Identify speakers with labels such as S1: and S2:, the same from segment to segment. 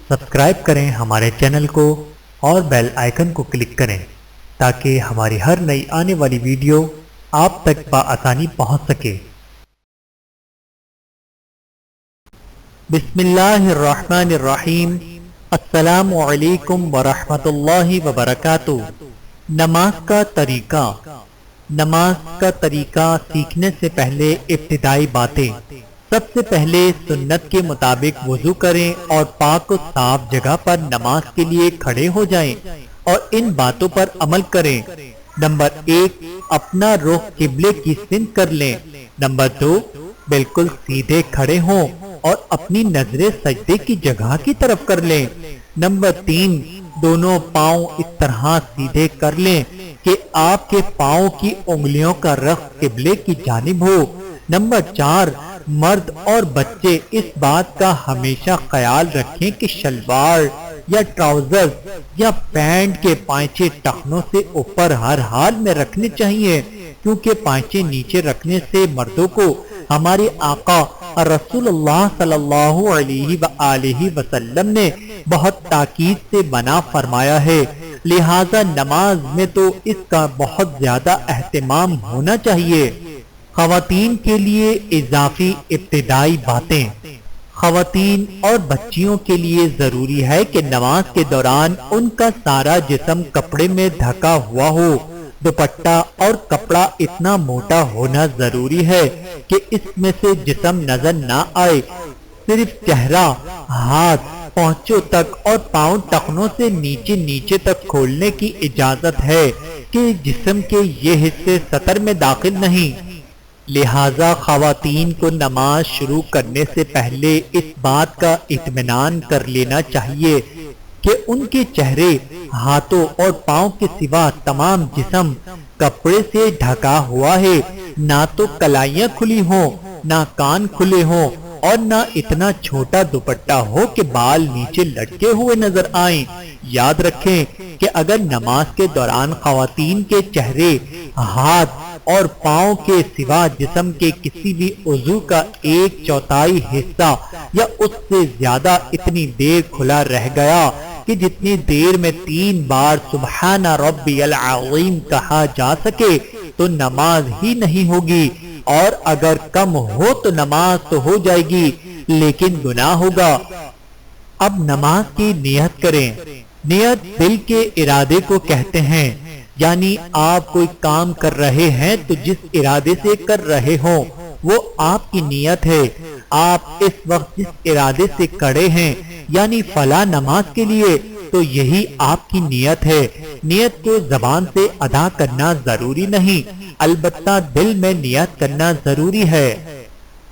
S1: Subscribe کریں ہمارے channel کو اور بیل آئیکن کو کلک کریں تاکہ ہماری ہر نئی آنے والی ویڈیو آپ تک بآسانی پہنچ سکے۔ بسم اللہ الرحمن الرحیم۔ السلام علیکم ورحمۃ اللہ وبرکاتہ۔ نماز کا طریقہ۔ نماز کا طریقہ سیکھنے سے پہلے ابتدائی باتیں۔ سب سے پہلے سنت کے مطابق وضو کریں اور پاک و صاف جگہ پر نماز کے لیے کھڑے ہو جائیں اور ان باتوں پر عمل کریں۔ نمبر 1، اپنا رخ قبلے کی سمت کر لیں۔ نمبر 2، بالکل سیدھے کھڑے ہوں اور اپنی نظریں سجدے کی جگہ کی طرف کر لیں۔ نمبر 3، دونوں پاؤں اس طرح سیدھے کر لیں کہ آپ کے پاؤں کی انگلیوں کا رخ قبلے کی جانب ہو۔ نمبر 4، مرد اور بچے اس بات کا ہمیشہ خیال رکھیں کہ شلوار یا ٹراؤزر یا پینٹ کے پائچے ٹخنوں سے اوپر ہر حال میں رکھنے چاہیے، کیونکہ پائچے نیچے رکھنے سے مردوں کو ہمارے آقا رسول اللہ صلی اللہ علیہ وآلہ وسلم نے بہت تاکید سے منع فرمایا ہے، لہذا نماز میں تو اس کا بہت زیادہ اہتمام ہونا چاہیے۔ خواتین کے لیے اضافی ابتدائی باتیں۔ خواتین اور بچیوں کے لیے ضروری ہے کہ نماز کے دوران ان کا سارا جسم کپڑے میں ڈھکا ہوا ہو۔ دوپٹہ اور کپڑا اتنا موٹا ہونا ضروری ہے کہ اس میں سے جسم نظر نہ آئے، صرف چہرہ، ہاتھ، پونچوں تک اور پاؤں ٹخنوں سے نیچے نیچے تک کھولنے کی اجازت ہے کہ جسم کے یہ حصے سطر میں داخل نہیں۔ لہذا خواتین کو نماز شروع کرنے سے پہلے اس بات کا اطمینان کر لینا چاہیے کہ ان کے چہرے، ہاتھوں اور پاؤں کے سوا تمام جسم کپڑے سے ڈھکا ہوا ہے، نہ تو کلائیاں کھلی ہوں، نہ کان کھلے ہوں اور نہ اتنا چھوٹا دوپٹہ ہو کہ بال نیچے لٹکے ہوئے نظر آئیں۔ یاد رکھیں کہ اگر نماز کے دوران خواتین کے چہرے، ہاتھ اور پاؤں کے سوا جسم کے کسی بھی عضو کا 1/4 حصہ یا اس سے زیادہ اتنی دیر کھلا رہ گیا کہ جتنی دیر میں 3 بار سبحان ربی العظیم کہا جا سکے تو نماز ہی نہیں ہوگی، اور اگر کم ہو تو نماز تو ہو جائے گی لیکن گناہ ہوگا۔ اب نماز کی نیت کریں۔ نیت دل کے ارادے کو کہتے ہیں، یعنی آپ کوئی کام کر رہے ہیں تو جس ارادے سے کر رہے ہوں وہ آپ کی نیت ہے۔ آپ اس وقت جس ارادے سے کھڑے ہیں یعنی فلاں نماز کے لیے، تو یہی آپ کی نیت ہے۔ نیت کو زبان سے ادا کرنا ضروری نہیں، البتہ دل میں نیت کرنا ضروری ہے۔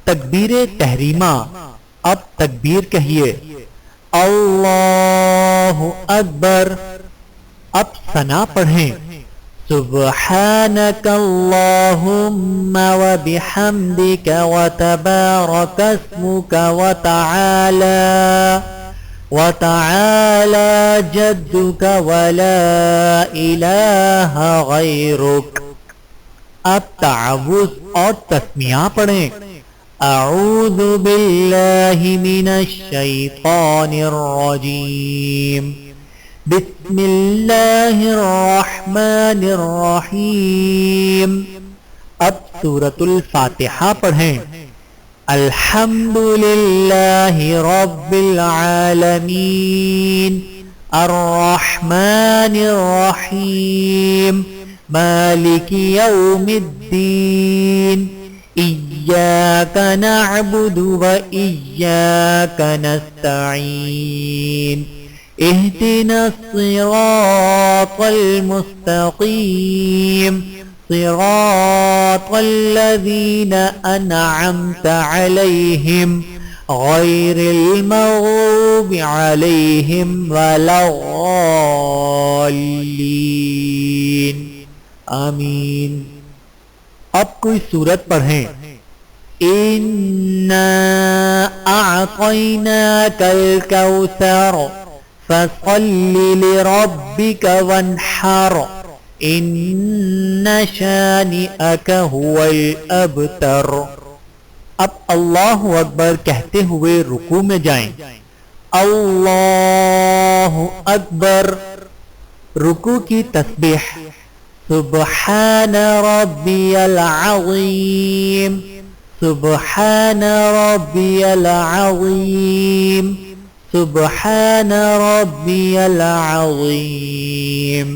S1: تکبیر تحریمہ۔ اب تکبیر کہیے، اللہ اکبر۔ اب ثنا پڑھیں، سبحانک اللہم وبحمدک وتبارک اسمک وتعالی جدک ولا الہ غیرک۔ اب تعوذ اور تسمیہ پڑھیں، اعوذ باللہ من الشیطان الرجیم، بسم اللہ الرحمن الرحیم۔ اب سورۃ الفاتحہ پڑھیں، الحمدللہ رب العالمین، الرحمن الرحیم، مالک یوم الدین، ایاک نعبد و ایاک نستعین، اهدنا الصراط المستقيم، صراط الذين أنعمت عليهم غير المغضوب عليهم ولا الضالين، آمین۔ اب کوئی سورت پڑھیں، إنا أعطيناك الكوثر فصل لربك وانحر إن شانئك هو الأبتر۔ اب اللہ اکبر کہتے ہوئے رکوع میں جائیں، اللہ اکبر. رکوع کی تسبیح سبحان ربی العظیم سبحان ربی العظیم سبحان ربی العظیم.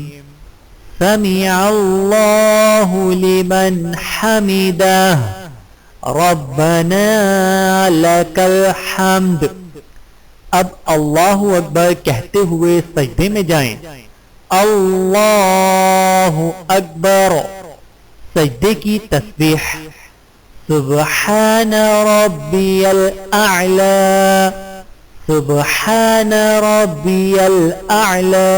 S1: سمع اللہ لمن حمدہ ربنا لک الحمد. اب اللہ اکبر کہتے ہوئے سجدے میں جائیں. اللہ اکبر. سجدے کی تسبیح سبحان ربی الاعلی سبحان ربی الاعلی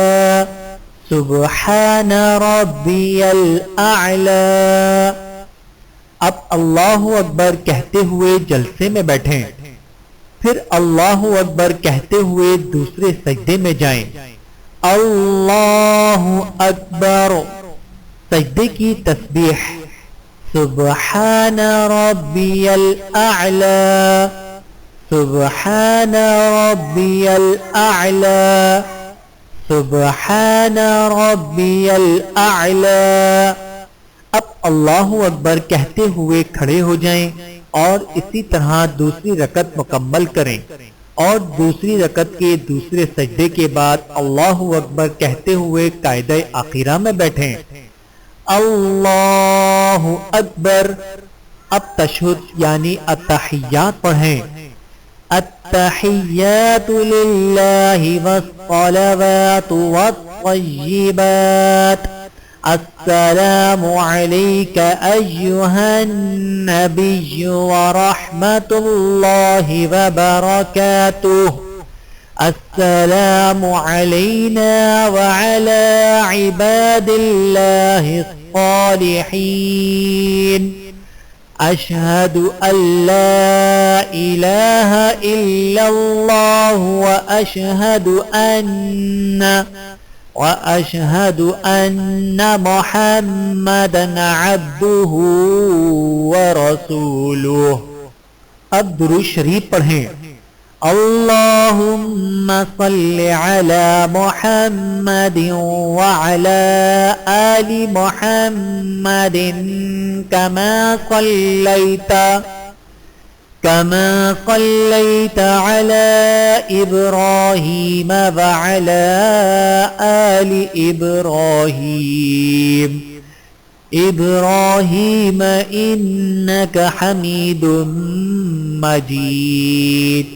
S1: سبحان ربی الاعلی. اب اللہ اکبر کہتے ہوئے جلسے میں بیٹھیں. پھر اللہ اکبر کہتے ہوئے دوسرے سجدے میں جائیں. اللہ اکبر. سجدے کی تسبیح سبحان ربی الاعلی سبحان ربی الاعلی سبحان ربی الاعلی. اب اللہ اکبر کہتے ہوئے کھڑے ہو جائیں اور اسی طرح دوسری رکعت مکمل کریں اور دوسری رکعت کے دوسرے سجدے کے بعد اللہ اکبر کہتے ہوئے قاعدہ آخرہ میں بیٹھیں. اللہ اکبر. اب تشہد یعنی التحیات پڑھیں. التحیات للہ والصلوات والطیبات. السلام علیک ایہا النبی ورحمۃ اللہ وبرکاتہ. السلام علینا وعلی عباد اللہ الصالحین. اشہد ان لا الہ الا اللہ وأشهد أن محمدا عبده ورسوله. اب درود شریف پڑھیں. اللهم صل على محمد وعلى آل محمد كما صليت على إبراهيم وعلى آل إبراهيم إنك حميد مجيد.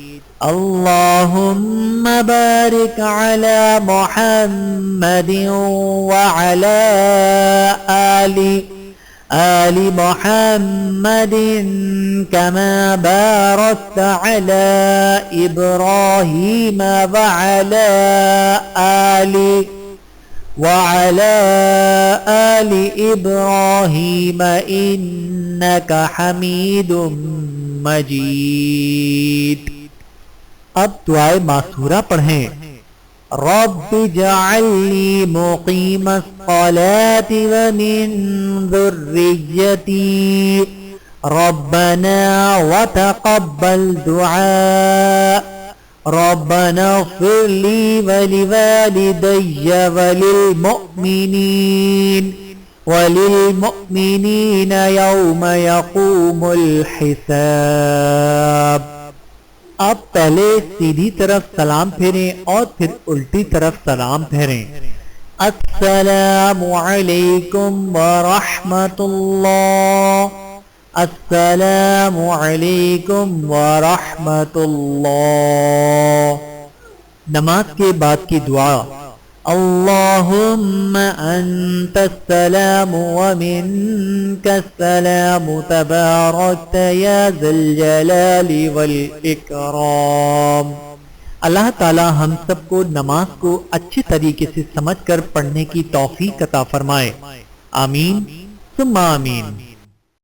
S1: اللهم بارك على محمد وعلى آل محمد كما باركت على إبراهيم وعلى آل إبراهيم إنك حميد مجيد. اب دعائے معصورہ پڑھیں. رب اجعلني مقيم الصلاة ومن ذريتي ربنا وتقبل دعاء. ربنا اغفر لي ولوالدي وللمؤمنين يوم يقوم الحساب. آپ پہلے سیدھی طرف سلام پھیریں اور پھر الٹی طرف سلام پھیریں. السلام علیکم ورحمۃ اللہ. السلام علیکم ورحمۃ اللہ. نماز کے بعد کی دعا اللہم انت السلام ومنک السلام تبارکت یا ذی الجلال والاکرام. اللہ تعالی ہم سب کو نماز کو اچھی طریقے سے سمجھ کر پڑھنے کی توفیق عطا فرمائے. آمین ثم آمین.